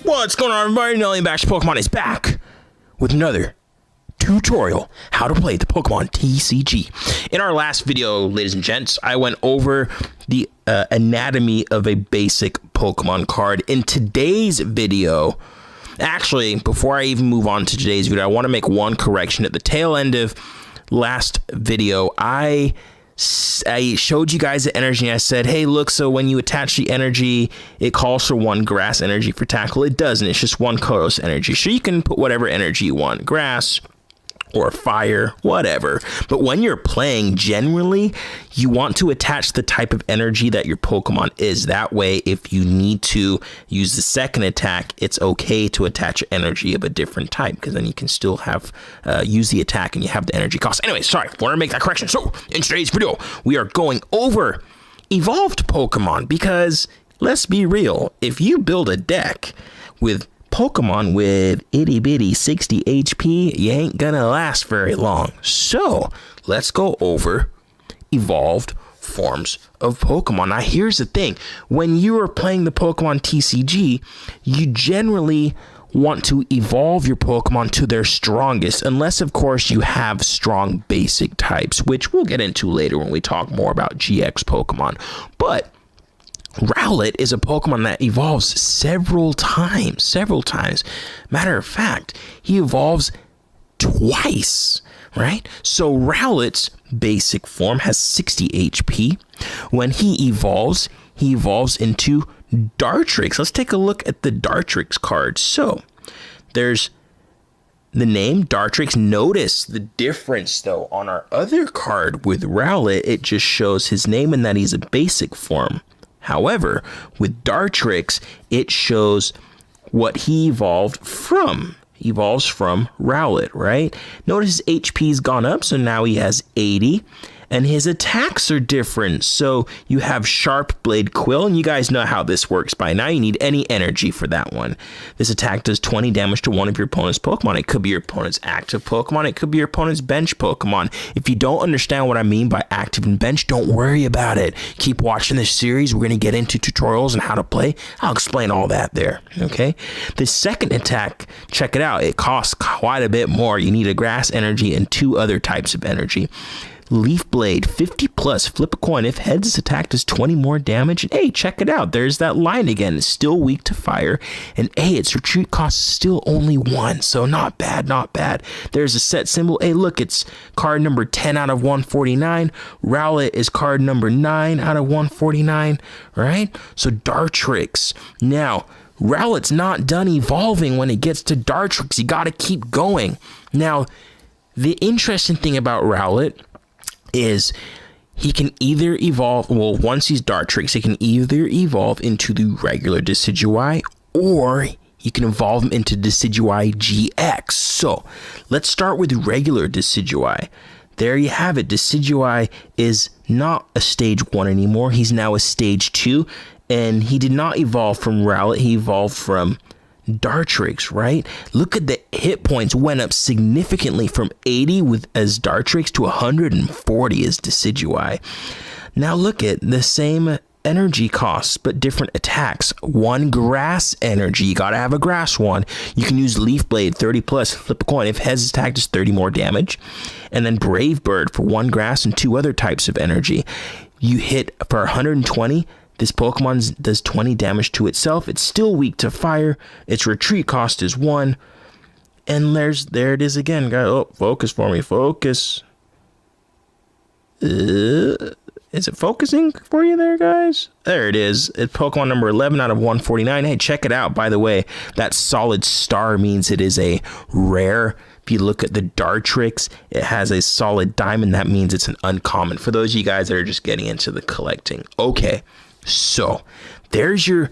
What's going on, everybody? Nelly Baxter Pokemon is back with another tutorial how to play the Pokemon TCG. In our last video, ladies and gents, I went over the anatomy of a basic Pokemon card. In today's video, actually, before I even move on to today's video, I want to make one correction. At the tail end of last video, I showed you guys the energy. I said, hey, look, so when you attach the energy, it calls for one grass energy for tackle. It doesn't. It's just one colorless energy. So you can put whatever energy you want, grass or fire, whatever. But when you're playing, generally, you want to attach the type of energy that your Pokemon is. That way, if you need to use the second attack, it's okay to attach energy of a different type, because then you can still have use the attack and you have the energy cost. Anyway, sorry, wanted to make that correction. So in today's video, we are going over evolved Pokemon, because let's be real, if you build a deck with Pokemon with itty bitty 60 HP, you ain't gonna last very long. So let's go over evolved forms of Pokemon. Now here's the thing, when you are playing the Pokemon TCG, you generally want to evolve your Pokemon to their strongest, unless of course you have strong basic types, which we'll get into later when we talk more about GX Pokemon. But Rowlet is a Pokemon that evolves several times. Matter of fact, he evolves twice, right? So Rowlet's basic form has 60 HP. When he evolves into Dartrix. Let's take a look at the Dartrix card. So there's the name Dartrix. Notice the difference though. On our other card with Rowlet, it just shows his name and that he's a basic form. However, with Dartrix, it shows what he evolved from. He evolves from Rowlet, right? Notice his HP's gone up, so now he has 80. And his attacks are different. So you have Sharp Blade Quill, and you guys know how this works by now. You need any energy for that one. This attack does 20 damage to one of your opponent's Pokemon. It could be your opponent's active Pokemon. It could be your opponent's bench Pokemon. If you don't understand what I mean by active and bench, don't worry about it. Keep watching this series. We're going to get into tutorials and how to play. I'll explain all that there, okay? The second attack, check it out. It costs quite a bit more. You need a grass energy and two other types of energy. Leaf Blade, 50 plus, flip a coin. If heads, this attack does 20 more damage. And hey, check it out. There's that line again. It's still weak to fire. And hey, its retreat cost is still only 1. So not bad, not bad. There's a set symbol. Hey, look, it's card number 10 out of 149. Rowlet is card number 9 out of 149, right? So Dartrix. Now, Rowlet's not done evolving when it gets to Dartrix. You got to keep going. Now, the interesting thing about Rowlet is he can either evolve, well, once he's Dartrix, he can either evolve into the regular Decidueye, or you can evolve him into Decidueye GX. So let's start with regular Decidueye. There you have it. Decidueye is not a stage 1 anymore. He's now a stage 2, and he did not evolve from Rowlet. He evolved from Dartrix, right? Look at the hit points went up significantly from 80 as Dartrix to 140 as Decidueye. Now look at the same energy costs but different attacks. One grass energy, you gotta have a grass one. You can use Leaf Blade, 30 plus, flip a coin. If heads, attack does 30 more damage. And then Brave Bird for one grass and two other types of energy. You hit for 120. This Pokemon does 20 damage to itself. It's still weak to fire. Its retreat cost is 1. And there it is again, guys. Oh, focus for me. Focus. Is it focusing for you there, guys? There it is. It's Pokemon number 11 out of 149. Hey, check it out. By the way, that solid star means it is a rare. If you look at the Dartrix, it has a solid diamond. That means it's an uncommon. For those of you guys that are just getting into the collecting. Okay. So, there's your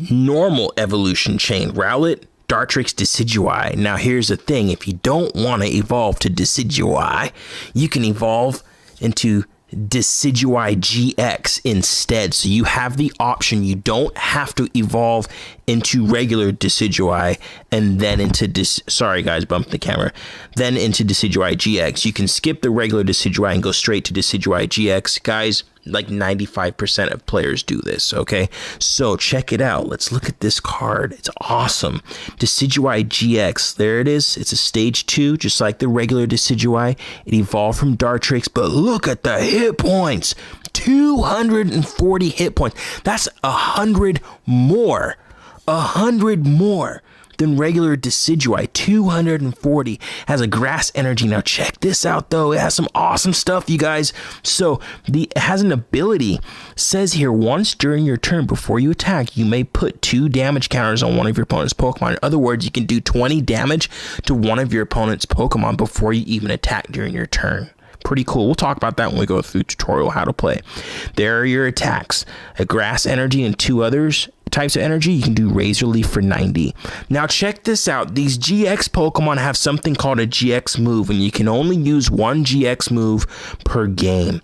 normal evolution chain. Rowlet, Dartrix, Decidueye. Now, here's the thing. If you don't want to evolve to Decidueye, you can evolve into Decidueye GX instead. So you have the option. You don't have to evolve into regular Decidueye and then into sorry guys, bumped the camera. Then into Decidueye GX. You can skip the regular Decidueye and go straight to Decidueye GX. Guys, Like 95% of players do this, okay? So check it out. Let's look at this card. It's awesome. Decidueye GX. There it is. It's a stage 2, just like the regular Decidueye. It evolved from Dartrix, but look at the hit points. 240 hit points. That's 100 more. 100 more than regular Decidueye. 240. Has a grass energy. Now check this out though. It has some awesome stuff, you guys. So it has an ability. Says here, once during your turn before you attack, you may put 2 damage counters on one of your opponent's Pokemon. In other words, you can do 20 damage to one of your opponent's Pokemon before you even attack during your turn. Pretty cool. We'll talk about that when we go through tutorial how to play. There are your attacks. A grass energy and 2 others types of energy. You can do Razor Leaf for 90. Now check this out. These GX Pokemon have something called a GX move, and you can only use 1 GX move per game.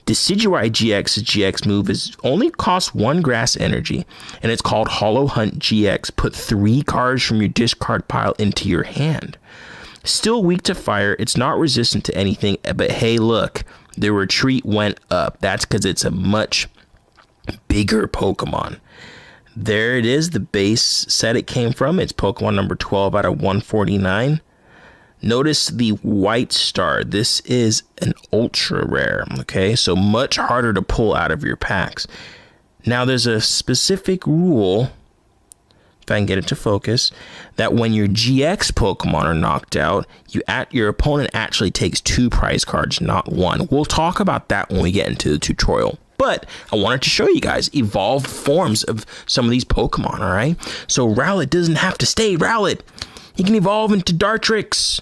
Decidueye GX's GX move only costs 1 grass energy, and it's called Hollow Hunt GX. Put 3 cards from your discard pile into your hand. Still weak to fire. It's not resistant to anything, but hey, look, the retreat went up. That's because it's a much bigger Pokemon. There it is, the base set it came from. It's Pokemon number 12 out of 149. Notice the white star. This is an ultra rare, okay? So much harder to pull out of your packs. Now there's a specific rule, if I can get it to focus, that when your GX Pokemon are knocked out, your opponent actually takes 2 prize cards, not 1. We'll talk about that when we get into the tutorial. But I wanted to show you guys evolved forms of some of these Pokemon, all right? So Rowlet doesn't have to stay Rowlet. He can evolve into Dartrix,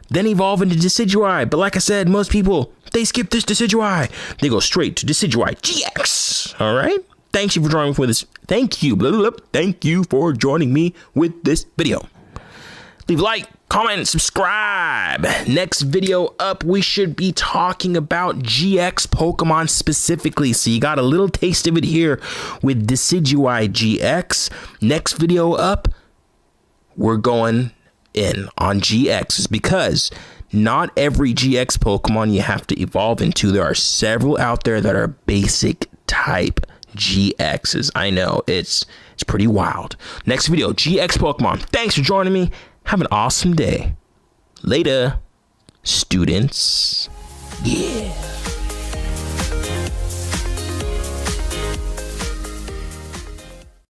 then evolve into Decidueye. But like I said, most people, they skip this Decidueye. They go straight to Decidueye GX, all right? Thank you for joining me for this. Thank you for joining me with this video. Leave a like, comment, subscribe. Next video up, we should be talking about GX Pokemon specifically. So you got a little taste of it here with Decidueye GX. Next video up, we're going in on GXs because not every GX Pokemon you have to evolve into. There are several out there that are basic type GXs. I know, it's pretty wild. Next video, GX Pokemon. Thanks for joining me. Have an awesome day. Later, students. Yeah.